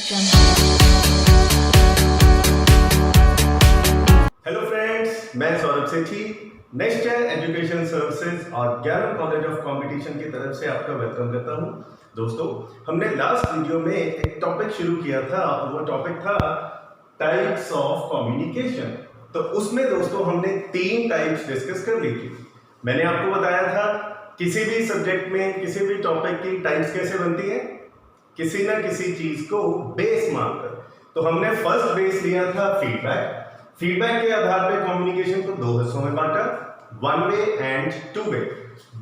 Hello friends, मैं सौरभ सेठी next year education services और ज्ञान कॉलेज ऑफ कंपटीशन की तरफ से आपका वेलकम करता हूं। दोस्तों, हमने लास्ट वीडियो में एक टॉपिक शुरू किया था और वो टॉपिक था टाइप्स ऑफ कम्युनिकेशन। तो उसमें दोस्तों हमने 3 टाइप्स डिस्कस कर ली थी। मैंने आपको बताया था किसी भी सब्जेक्ट में किसी भी टॉपिक की टाइप्स कैसे बनती है, किसी ना किसी चीज को बेस मानकर। तो हमने फर्स्ट बेस लिया था फीडबैक। फीडबैक के आधार पर कम्युनिकेशन को 2 हिस्सों में बांटा, 1 वे एंड 2 वे।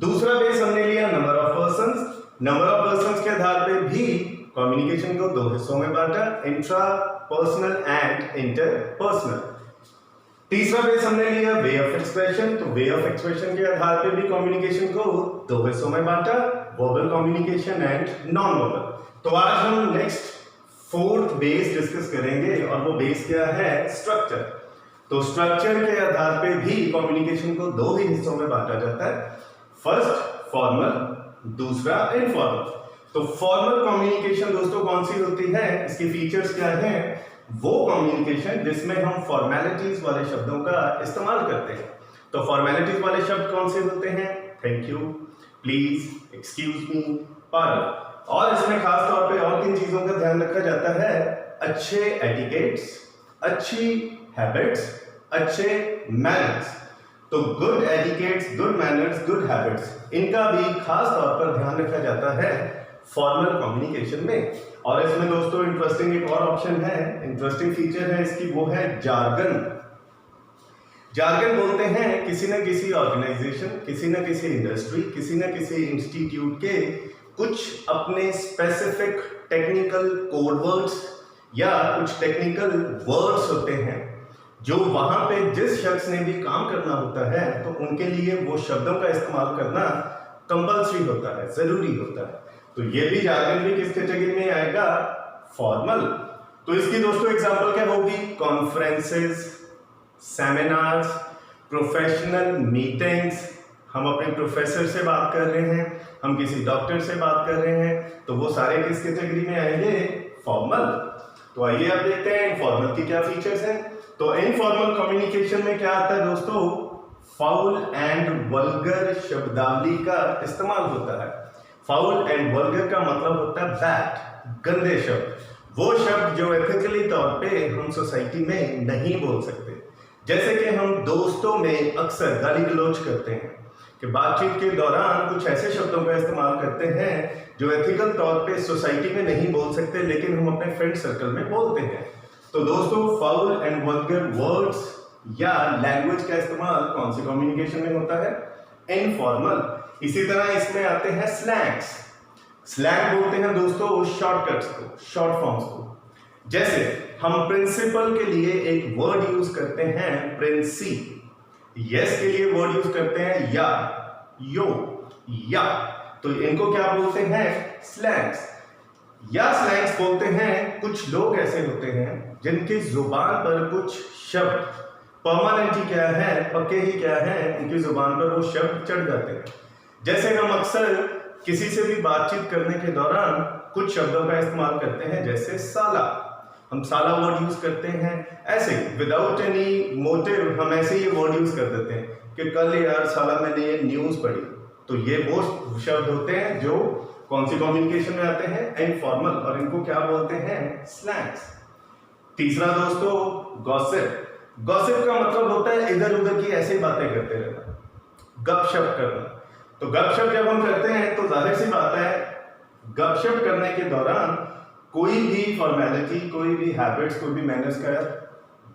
दूसरा बेस हमने लिया number of persons. Number of persons के आधार पर भी कम्युनिकेशन को 2 हिस्सों में बांटा, intra personal and inter personal. तीसरा बेस हमने लिया वे ऑफ एक्सप्रेशन। तो वे ऑफ एक्सप्रेशन के आधार पर भी कम्युनिकेशन को 2 हिस्सों में बांटा, verbal communication and non verbal. तो आज हम नेक्स्ट 4th बेस डिस्कस करेंगे और वो बेस क्या है, स्ट्रक्चर। तो स्ट्रक्चर के आधार पे भी कम्युनिकेशन को 2 ही हिस्सों में बांटा जाता है, फर्स्ट फॉर्मल, दूसरा इनफॉर्मल। तो फॉर्मल कम्युनिकेशन दोस्तों कौन सी होती है, इसकी फीचर्स क्या हैं? वो कम्युनिकेशन जिसमें हम फॉर्मेलिटीज वाले शब्दों का इस्तेमाल करते हैं। तो फॉर्मेलिटीज वाले शब्द कौन से होते हैं? Thank you, please, excuse me, pardon. और इसमें खास तौर पे और 3 चीजों का ध्यान रखा जाता है, अच्छे एटिकेट्स, अच्छी हैबिट्स, अच्छे मैनर्स। तो good etiquettes, good manners, good habits, इनका भी खास तौर पर ध्यान रखा जाता है फॉर्मल कम्युनिकेशन में। और इसमें दोस्तों इंटरेस्टिंग एक और ऑप्शन है, इंटरेस्टिंग फीचर है इसकी, वो है जार्गन। जार्गन बोलते हैं किसी न किसी ऑर्गेनाइजेशन, किसी न किसी इंडस्ट्री, किसी न किसी इंस्टीट्यूट के कुछ अपने स्पेसिफिक टेक्निकल कोड वर्ड्स या कुछ टेक्निकल वर्ड्स होते हैं जो वहां पे जिस शख्स ने भी काम करना होता है तो उनके लिए वो शब्दों का इस्तेमाल करना कंपल्सरी होता है, जरूरी होता है। तो ये भी जार्गन भी किस कैटेगरी में आएगा, फॉर्मल। तो इसकी दोस्तों एग्जांपल क्या होगी, कॉन्फ्रेंसेस, सेमिनार्स, प्रोफेशनल मीटिंग्स। हम अपने प्रोफेसर से बात कर रहे हैं, हम किसी डॉक्टर से बात कर रहे हैं, तो वो सारे किस कैटेगरी में आएंगे, फॉर्मल। तो आइए अब देखते हैं इनफॉर्मल की क्या फीचर्स हैं। तो इनफॉर्मल कम्युनिकेशन में क्या आता है दोस्तों, फाउल एंड वल्गर शब्दावली का इस्तेमाल होता है। फाउल एंड वल्गर का मतलब होता है बैड, गंदे शब्द, वो शब्द जो एथिकली तौर पे हम सोसाइटी में नहीं बोल सकते। जैसे कि हम दोस्तों में अक्सर गाली गलौज करते हैं कि बातचीत के दौरान कुछ ऐसे शब्दों का इस्तेमाल करते हैं जो एथिकल तौर पे सोसाइटी में नहीं बोल सकते लेकिन हम अपने फ्रेंड सर्कल में बोलते हैं। तो दोस्तों फाउल एंड वल्गर वर्ड्स या लैंग्वेज का इस्तेमाल कौन सी कम्युनिकेशन में होता है, इनफॉर्मल। इसी तरह इसमें आते हैं स्लैंग्स। स्लैंग बोलते हैं दोस्तों शॉर्टकट्स को, शॉर्ट फॉर्म्स को। जैसे हम प्रिंसिपल के लिए एक वर्ड यूज करते हैं प्रिंसी, यस के लिए वर्ड यूज करते हैं या, यो, या। तो इनको क्या बोलते हैं, स्लैंग्स। या स्लैंग्स बोलते हैं कुछ लोग ऐसे होते हैं जिनकी जुबान पर कुछ शब्द परमानेंट ही क्या है, पक्के ही क्या है, उनकी जुबान पर वो शब्द चढ़ जाते हैं। जैसे हम अक्सर किसी से भी बातचीत करने के दौरान कुछ शब्दों का इस्तेमाल करते हैं, जैसे साला, हम साला वर्ड यूज करते हैं ऐसे विदाउट एनी मोटिव, हम ऐसे ही वर्ड यूज कर देते हैं कि कल यार साला मैंने ये न्यूज पढ़ी। तो ये वो शब्द होते हैं जो कौन सी कम्युनिकेशन में आते हैं, इनफॉर्मल, और इनको क्या बोलते हैं, स्लैंग्स। तीसरा दोस्तों गॉसिप। गॉसिप का मतलब होता है इधर उधर की ऐसी बातें करते रहना, गपशप करना। तो गपशप जब हम करते हैं तो जाहिर सी बात है गपशप करने के दौरान कोई भी फॉर्मेलिटी, कोई भी हैबिट्स, कोई भी मैनर्स का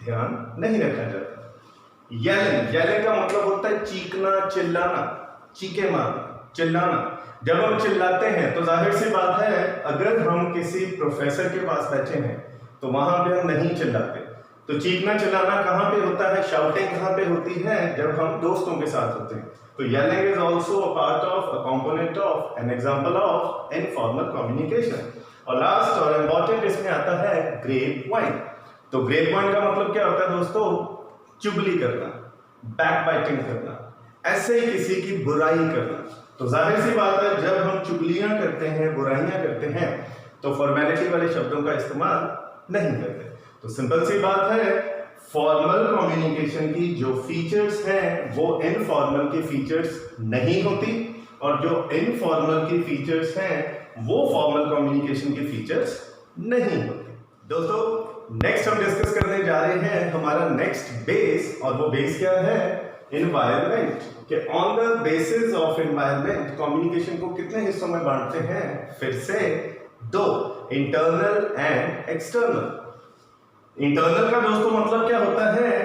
ध्यान नहीं रखा जाता। येलिंग, येलिंग का मतलब होता है चीखना, चिल्लाना, चीखे मारना, चिल्लाना। जब हम चिल्लाते हैं तो जाहिर सी बात है अगर हम किसी प्रोफेसर के पास बैठे हैं तो वहां पे हम नहीं चिल्लाते। तो चीखना चिल्लाना कहाँ पे होता है, शाउटिंग कहाँ पे होती है, जब हम दोस्तों के साथ होते हैं। तो yelling is also a part of, a component of, an example of informal communication. और लास्ट और इम्पॉर्टेंट इसमें आता है ग्रेप वाइन। तो ग्रेप वाइन का मतलब क्या होता है दोस्तों, चुगली करना, बैकबाइटिंग करना, ऐसे ही किसी की बुराई करना। तो जाहिर सी बात है जब हम चुगलियां करते हैं, बुराइयां करते हैं, तो फॉर्मेलिटी वाले शब्दों का इस्तेमाल नहीं करते। तो सिंपल सी बात है, फॉर्मल कम्युनिकेशन की जो फीचर्स हैं वो इनफॉर्मल के फीचर्स नहीं होती, और जो इनफॉर्मल की फीचर्स हैं वो फॉर्मल कम्युनिकेशन की फीचर्स नहीं होती। दोस्तों नेक्स्ट हम डिस्कस करने जा रहे हैं हमारा नेक्स्ट बेस, और वो बेस क्या है? एनवायरनमेंट। कि on the basis of environment communication को कितने हिस्सों में बांटते हैं? फिर से दो, इंटरनल एंड एक्सटर्नल। इंटरनल का दोस्तों मतलब क्या होता है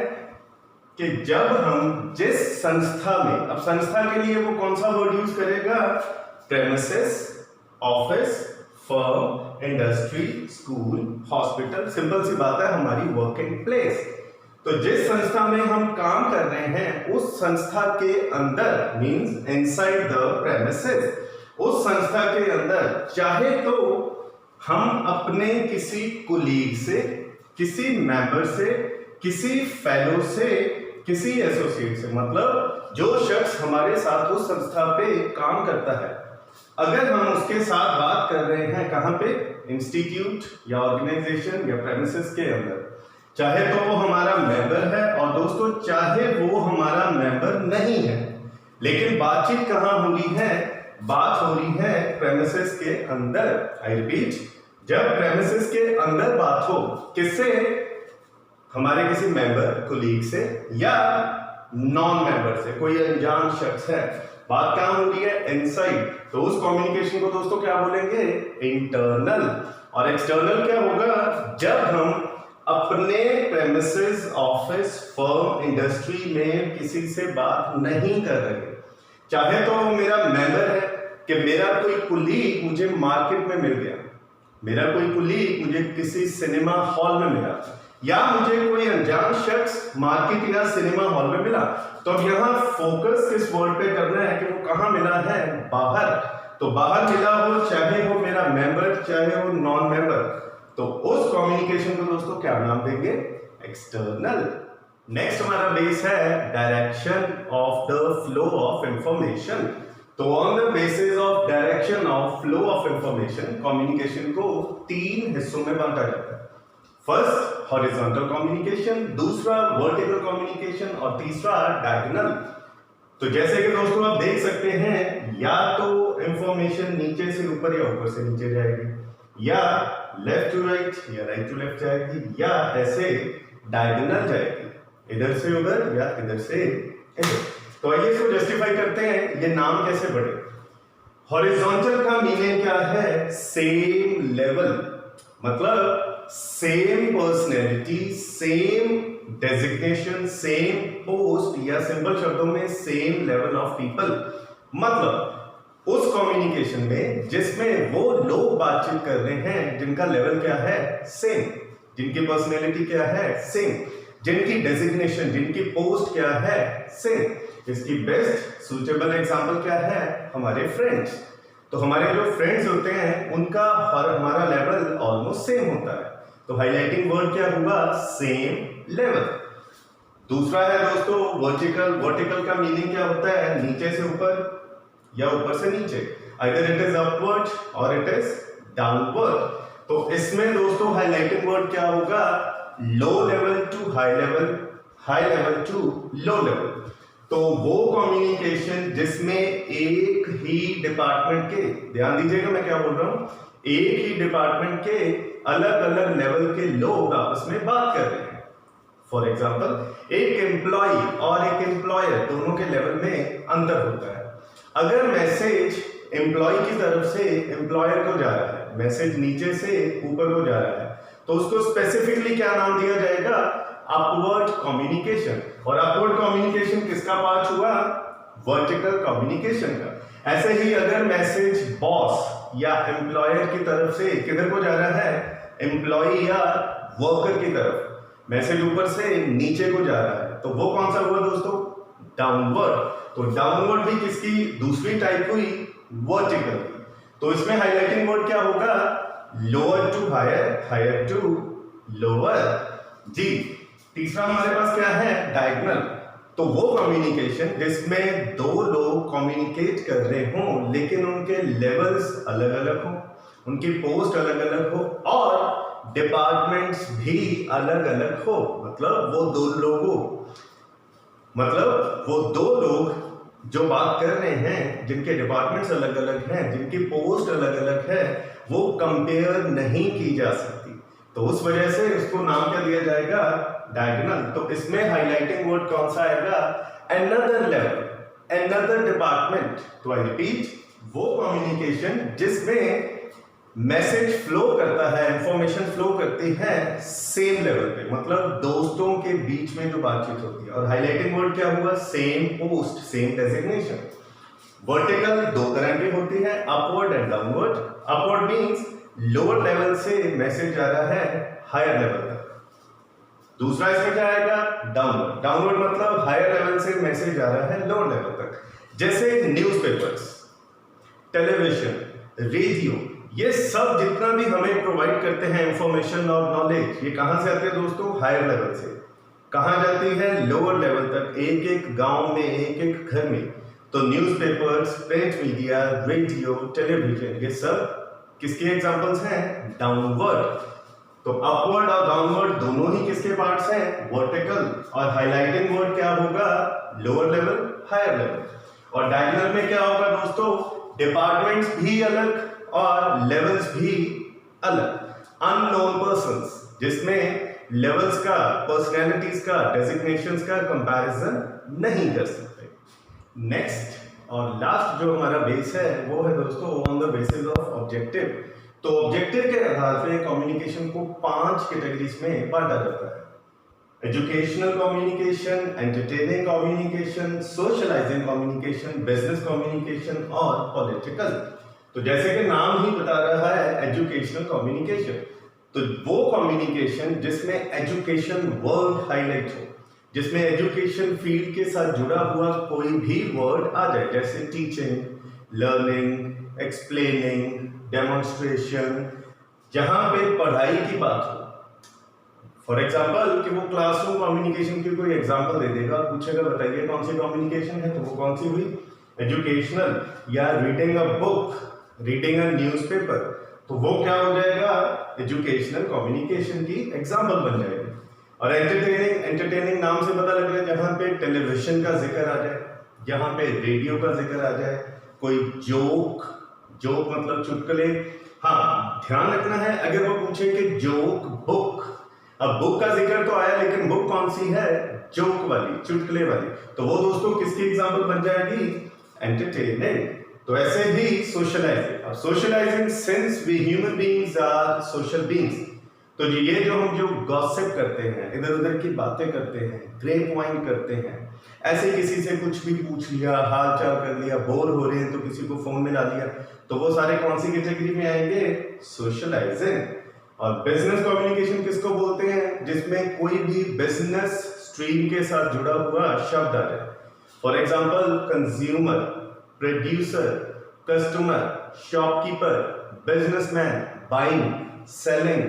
कि जब हम जिस संस्था में, अब संस्था के लिए वो कौन सा वर्ड यूज करेगा? Premises, office, firm, industry, school, hospital. Simple सी बात है, हमारी वर्किंग प्लेस। तो जिस संस्था में हम काम कर रहे हैं उस संस्था के अंदर, मींस इनसाइड द प्रेमिसेस, उस संस्था के अंदर चाहे तो हम अपने किसी कुलीग से, किसी मेंबर से, किसी फेलो से, किसी एसोसिएट से, मतलब जो शख्स हमारे साथ उस संस्था पे काम करता है, अगर हम उसके साथ बात कर रहे हैं कहां पे? इंस्टीट्यूट या ऑर्गेनाइजेशन या प्रेमिसेस के अंदर, चाहे तो वो हमारा मेंबर है और दोस्तों चाहे वो हमारा मेंबर नहीं है, लेकिन बातचीत कहां हो रही है? बात हो रही है प्रेमिसेस के अंदर। आई रिपीट, जब प्रेमिसेस के अंदर बात हो, किससे? हमारे किसी मेंबर, कुलीग से या नॉन मेंबर से, कोई अनजान शख्स है, बात कहां हो रही है? इनसाइड। तो उस कम्युनिकेशन को दोस्तों क्या बोलेंगे? इंटरनल। और एक्सटर्नल क्या होगा? जब हम अपने प्रेमिसेस, ऑफिस, फर्म, इंडस्ट्री में किसी से बात नहीं कर रहे, चाहे तो वो मेरा मेंबर है कि मेरा कोई कुलीग मुझे मार्केट में मिल गया, मेरा कोई कुलीग मुझे किसी सिनेमा हॉल में मिला, या मुझे कोई अनजान शख्स मार्केट या सिनेमा हॉल में मिला, तो अब यहाँ फोकस किस वर्ड पे करना है कि वो कहाँ मिला है? बाहर। तो बाहर मिला हो, चाहे वो मेरा मेंबर, चाहे वो नॉन मेंबर, तो उस कम्युनिकेशन को दोस्तों क्या नाम देंगे? एक्सटर्नल। नेक्स्ट हमारा बेस है direction of the flow of information. तो on the basis of direction of flow of information communication को तीन हिस्सों में बांटा जाता है। फर्स्ट हॉरिजॉन्टल कम्युनिकेशन, दूसरा वर्टिकल कम्युनिकेशन और तीसरा डायगोनल। तो जैसे कि दोस्तों आप देख सकते हैं, या तो इंफॉर्मेशन नीचे से ऊपर या ऊपर से नीचे जाएगी, या लेफ्ट टू राइट या राइट टू लेफ्ट जाएगी, या ऐसे डायगोनल जाएगी, इधर से उधर या इधर से इधर। तो आइए इसको जस्टिफाई करते हैं, ये नाम कैसे बढ़े। हॉरिजॉन्टल का मीनिंग क्या है? सेम लेवल, मतलब same personality, same designation, same post, या सिंपल शब्दों में सेम लेवल ऑफ पीपल। मतलब उस कम्युनिकेशन में जिसमें वो लोग बातचीत कर रहे हैं जिनका लेवल क्या है? सेम, जिनकी पर्सनैलिटी क्या है? सेम, जिनकी डेजिग्नेशन, जिनकी पोस्ट क्या है? सेम। इसकी बेस्ट सूटेबल एग्जांपल क्या है? हमारे फ्रेंड्स। तो हमारे जो फ्रेंड्स होते हैं उनका और हमारा लेवल ऑलमोस्ट सेम होता है। तो हाईलाइटिंग वर्ड क्या होगा? Same level. दूसरा है दोस्तों वर्टिकल। वर्टिकल का मीनिंग क्या होता है? नीचे से ऊपर या ऊपर से नीचे, either it is upward or it is downward। तो इसमें दोस्तों हाईलाइटिंग वर्ड क्या होगा? Low level to high level, high level to low level. तो वो कम्युनिकेशन जिसमें एक ही डिपार्टमेंट के, ध्यान दीजिएगा मैं क्या बोल रहा हूं, एक ही डिपार्टमेंट के अलग अलग लेवल के लोग आपस में बात कर रहे हैं। फॉर एग्जाम्पल एक एम्प्लॉय और एक एम्प्लॉयर, दोनों के लेवल में अंतर होता है। अगर मैसेज एम्प्लॉय की तरफ से एम्प्लॉयर को जा रहा है, मैसेज नीचे से ऊपर को जा रहा है, तो उसको स्पेसिफिकली क्या नाम दिया जाएगा? Upward communication. और अपवर्ड कम्युनिकेशन किसका पार्ट हुआ? वर्टिकल कम्युनिकेशन का। ऐसे ही अगर मैसेज बॉस या एम्प्लॉयर की तरफ से किधर को जा रहा है? एम्प्लॉय या वर्कर की तरफ, मैसेज ऊपर से नीचे को जा रहा है, तो वो कौन सा हुआ दोस्तों? डाउनवर्ड। तो डाउनवर्ड भी किसकी दूसरी टाइप हुई? वर्टिकल की। तो इसमें हाईलाइटिंग वर्ड क्या होगा? Lower to higher, higher to lower. जी, तीसरा हमारे पास क्या है? डायगोनल। तो वो कम्युनिकेशन जिसमें दो लोग कम्युनिकेट कर रहे हों लेकिन उनके लेवल्स अलग अलग हों, उनकी पोस्ट अलग अलग हो और डिपार्टमेंट्स भी अलग अलग हो। मतलब वो दो लोग जो बात कर रहे हैं, जिनके डिपार्टमेंट्स अलग अलग हैं, जिनकी पोस्ट अलग अलग है, वो कंपेयर नहीं की जा सकती। तो उस वजह से उसको नाम क्या दिया जाएगा? डायगोनल। तो इसमें हाईलाइटिंग वर्ड कौन सा आएगा? Another level, another department. तो आई रिपीट, वो कम्युनिकेशन जिसमें मैसेज फ्लो करता है, इंफॉर्मेशन फ्लो करती है सेम लेवल पे, मतलब दोस्तों के बीच में जो बातचीत होती है। और हाईलाइटिंग वर्ड क्या हुआ? Same post, same designation. Vertical दो तरह की होती है, upward and downward. Upward means lower level से मैसेज आ रहा है हायर लेवल तक। दूसरा इसमें क्या आएगा? डाउनवर्ड। डाउनवर्ड मतलब हायर लेवल से मैसेज आ रहा है लोअर लेवल तक। जैसे न्यूज़पेपर्स, टेलीविजन, रेडियो, ये सब जितना भी हमें प्रोवाइड करते हैं इंफॉर्मेशन और नॉलेज, ये कहां से आते हैं दोस्तों? हायर लेवल से। कहां जाती है? लोअर लेवल तक, एक एक गांव में, एक एक घर में। तो newspapers, print media, radio, television, ये सब किसके एग्जांपल्स हैं? डाउनवर्ड। तो अपवर्ड और डाउनवर्ड दोनों ही किसके पार्ट्स हैं? वर्टिकल। और हाईलाइटिंग वर्ड क्या होगा? Lower level, higher level. और डायगोनल में क्या होगा दोस्तों? डिपार्टमेंट्स भी अलग और लेवल्स भी अलग। अननोन पर्सन्स, जिसमें लेवल्स का, पर्सनैलिटीज का, डेजिग्नेशंस का कंपैरिजन नहीं कर सकते। नेक्स्ट और लास्ट जो हमारा बेस है वो है दोस्तों on the basis of objective. तो ऑब्जेक्टिव के आधार पे कम्युनिकेशन को 5 कैटेगरीज में बांटा जाता है: educational communication, entertaining communication, socialising communication, business communication और पॉलिटिकल। तो जैसे कि नाम ही बता रहा है एजुकेशनल कम्युनिकेशन, तो वो कम्युनिकेशन जिसमें एजुकेशन वर्ड हाईलाइट हो, जिसमें एजुकेशन फील्ड के साथ जुड़ा हुआ कोई भी वर्ड आ जाए, जैसे टीचिंग, लर्निंग, एक्सप्लेनिंग, डेमोन्स्ट्रेशन, जहां पे पढ़ाई की बात हो। फॉर एग्जाम्पल कि वो क्लासरूम कम्युनिकेशन की कोई एग्जाम्पल दे देगा, पूछेगा बताइए कौन सी कम्युनिकेशन है, तो वो कौन सी हुई? एजुकेशनल। या reading a book, reading a newspaper, तो वो क्या हो जाएगा? एजुकेशनल कम्युनिकेशन की एग्जाम्पल बन जाएगी। और एंटरटेनिंग, एंटरटेनिंग नाम से पता लग गया, जहां पे टेलीविजन का जिक्र आ जाए, जहां पे रेडियो का जिक्र आ जाए, कोई जोक, जोक मतलब चुटकुले। हाँ, ध्यान रखना है अगर वो पूछे कि जोक बुक, अब बुक का जिक्र तो आया लेकिन बुक कौन सी है? जोक वाली, चुटकुले वाली, तो वो दोस्तों किसकी एग्जाम्पल बन जाएगी? एंटरटेनिंग। तो ऐसे ही सोशलाइजिंग। अब socialising, since we human beings are social beings, तो ये जो गॉसिप करते हैं, इधर उधर की बातें करते हैं, ग्रेप वाइन करते हैं, ऐसे किसी से कुछ भी पूछ लिया, हाल चाल कर लिया, बोर हो रहे हैं तो किसी को फोन में ला लिया, तो वो सारे कौन सी कैटेगरी में आएंगे? सोशलाइजिंग। और बिजनेस कम्युनिकेशन किसको बोलते हैं? जिसमें कोई भी बिजनेस स्ट्रीम के साथ जुड़ा हुआ शब्द आ जाए। For example consumer, producer, customer, shopkeeper, businessman, buying, selling,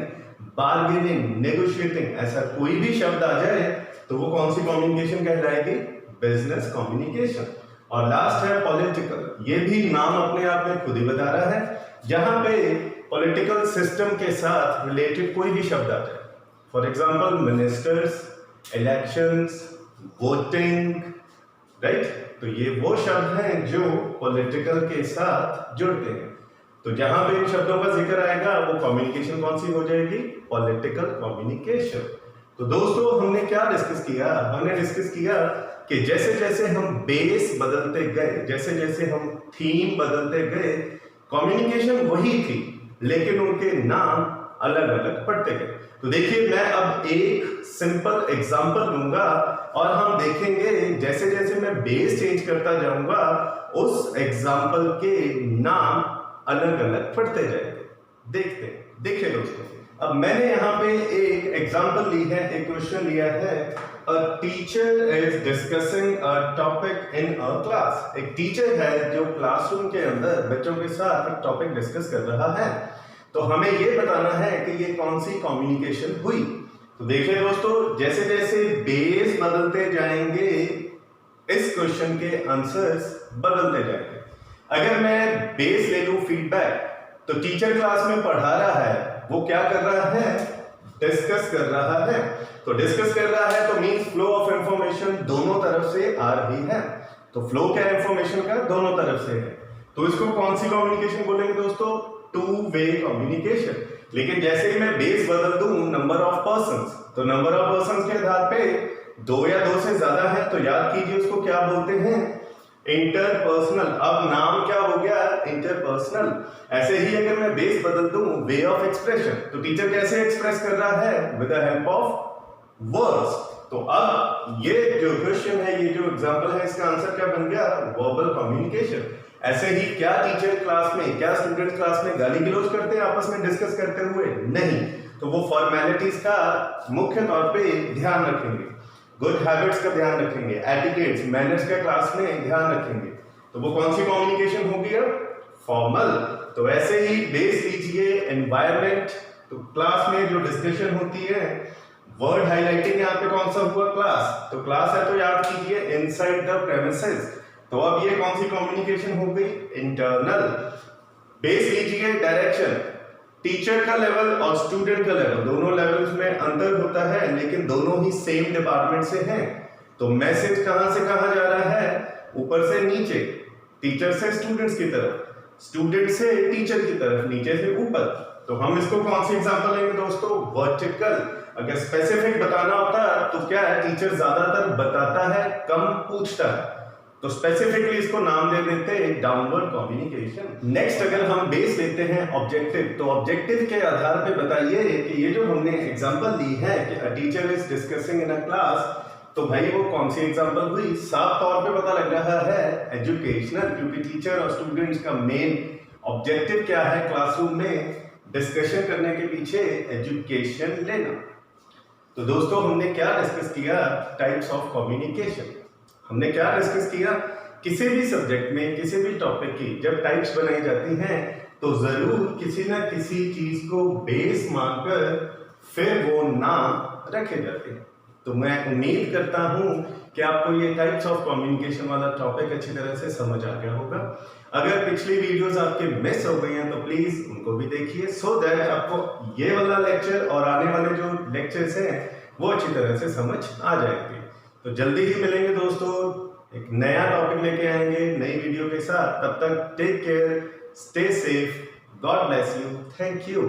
bargaining, negotiating, ऐसा कोई भी शब्द आ जाए तो वो कौन सी कम्युनिकेशन कहलाएगी? Business communication. और लास्ट है पॉलिटिकल। ये भी नाम अपने आप में खुद ही बता रहा है, जहां पे पॉलिटिकल सिस्टम के साथ रिलेटेड कोई भी शब्द आ जाए। For example ministers, elections, voting, right? तो ये वो शब्द हैं जो पॉलिटिकल के साथ जुड़ते हैं। तो जहां पे इन शब्दों का जिक्र आएगा वो कम्युनिकेशन कौन सी हो जाएगी? Political communication. तो दोस्तों हमने क्या डिस्कस किया? हमने डिस्कस किया कि जैसे जैसे हम बेस बदलते गए, जैसे जैसे हम थीम बदलते गए, कम्युनिकेशन वही थी लेकिन उनके नाम अलग अलग पड़ते गए। तो देखिए मैं अब एक सिंपल एग्जांपल लूंगा और हम देखेंगे जैसे जैसे मैं बेस चेंज करता जाऊंगा उस एग्जांपल के नाम अलग अलग पढ़ते जाएंगे। देखते हैं, देखिए दोस्तों, अब मैंने यहाँ पे एक एग्जांपल ली है, एक क्वेश्चन लिया है। A teacher is discussing a topic in a class. एक टीचर है जो क्लासरूम के अंदर बच्चों के साथ एक टॉपिक डिस्कस कर रहा है। तो हमें ये बताना है कि ये कौन सी कम्युनिकेशन हुई। तो देखिए दोस्तों, जैसे जैसे बेस बदलते जाएंगे इस क्वेश्चन के आंसर्स बदलते जाएंगे। अगर मैं बेस ले लूं फीडबैक, तो टीचर क्लास में पढ़ा रहा है, वो क्या कर रहा है, डिस्कस कर रहा है। तो डिस्कस कर रहा है तो मींस फ्लो ऑफ इंफॉर्मेशन दोनों तरफ से आ रही है। तो फ्लो क्या इंफॉर्मेशन का, दोनों तरफ से है। तो इसको कौन सी कम्युनिकेशन बोलेंगे दोस्तों, टू वे कम्युनिकेशन। लेकिन जैसे ही मैं बेस बदल दूं नंबर ऑफ पर्संस, तो नंबर ऑफ पर्संस के आधार पे दो या दो से ज्यादा है तो याद कीजिए उसको क्या बोलते हैं, इंटरपर्सनल। अब नाम क्या हो गया, इंटरपर्सनल। ऐसे ही अगर मैं बेस बदल दूं वे ऑफ एक्सप्रेशन, तो टीचर कैसे एक्सप्रेस कर रहा है, with the help of words. तो अब ये जो क्वेश्चन है, ये जो एग्जांपल है, इसका आंसर क्या बन गया, वर्बल कम्युनिकेशन। ऐसे ही क्या टीचर क्लास में, क्या स्टूडेंट क्लास में गाली गलौज करते हैं आपस में डिस्कस करते हुए, नहीं। तो वो फॉर्मेलिटीज का मुख्य तौर पे ध्यान रखेंगे, गुड हैबिट्स का ध्यान रखेंगे, एटिकेट्स मैनर्स का क्लास में ध्यान रखेंगे। तो वो कौन सी कम्युनिकेशन होगी, अब फॉर्मल। तो ऐसे ही बेस लीजिए एनवायरनमेंट, तो क्लास में जो डिस्कशन होती है, वर्ड हाइलाइटिंग यहाँ पे कौन सा हुआ, क्लास। तो क्लास है तो याद कीजिए इनसाइड द प्रेमिसेस। तो अब ये कौन सी कम्युनिकेशन हो गई, इंटरनल। बेस लीजिए डायरेक्शन, टीचर का लेवल और स्टूडेंट का लेवल, दोनों लेवल्स में अंतर होता है लेकिन दोनों ही सेम डिपार्टमेंट से हैं। तो मैसेज कहां से कहां जा रहा है, ऊपर से नीचे, टीचर से स्टूडेंट्स की तरफ, स्टूडेंट से टीचर की तरफ, नीचे से ऊपर। तो हम इसको कौन सी एग्जांपल लेंगे दोस्तों, वर्टिकल। अगर स्पेसिफिक बताना होता तो क्या है, टीचर ज्यादातर बताता है, कम पूछता है, तो स्पेसिफिकली इसको नाम दे देते हैं डाउनवर्ड कम्युनिकेशन। नेक्स्ट अगर हम बेस लेते हैं ऑब्जेक्टिव, तो ऑब्जेक्टिव के आधार पे बताइए कि ये जो हमने एग्जांपल ली है कि a teacher is discussing in a class, तो भाई वो कौन सी एग्जांपल हुई, साफ तौर पे पता लग रहा है एजुकेशनल, क्योंकि टीचर और स्टूडेंट्स का मेन ऑब्जेक्टिव क्या है, क्लासरूम में डिस्कशन करने के पीछे एजुकेशन लेना। तो दोस्तों हमने क्या डिस्कस किया, टाइप्स ऑफ कम्युनिकेशन। हमने क्या डिस्कस किया, किसी भी सब्जेक्ट में, किसी भी टॉपिक की जब टाइप्स बनाई जाती हैं तो जरूर किसी ना किसी चीज को बेस मानकर फिर वो नाम रखे जाते हैं। तो मैं उम्मीद करता हूं कि आपको ये टाइप्स ऑफ कम्युनिकेशन वाला टॉपिक अच्छी तरह से समझ आ गया होगा। अगर पिछली वीडियोस आपके मिस हो गई हैं तो प्लीज उनको भी देखिए, सो दैट आपको ये वाला लेक्चर और आने वाले जो लेक्चर्स हैं वो अच्छी तरह से समझ आ जाएंगे। तो जल्दी ही मिलेंगे दोस्तों, एक नया टॉपिक लेके आएंगे नई वीडियो के साथ। तब तक take care, stay safe, God bless you, thank you.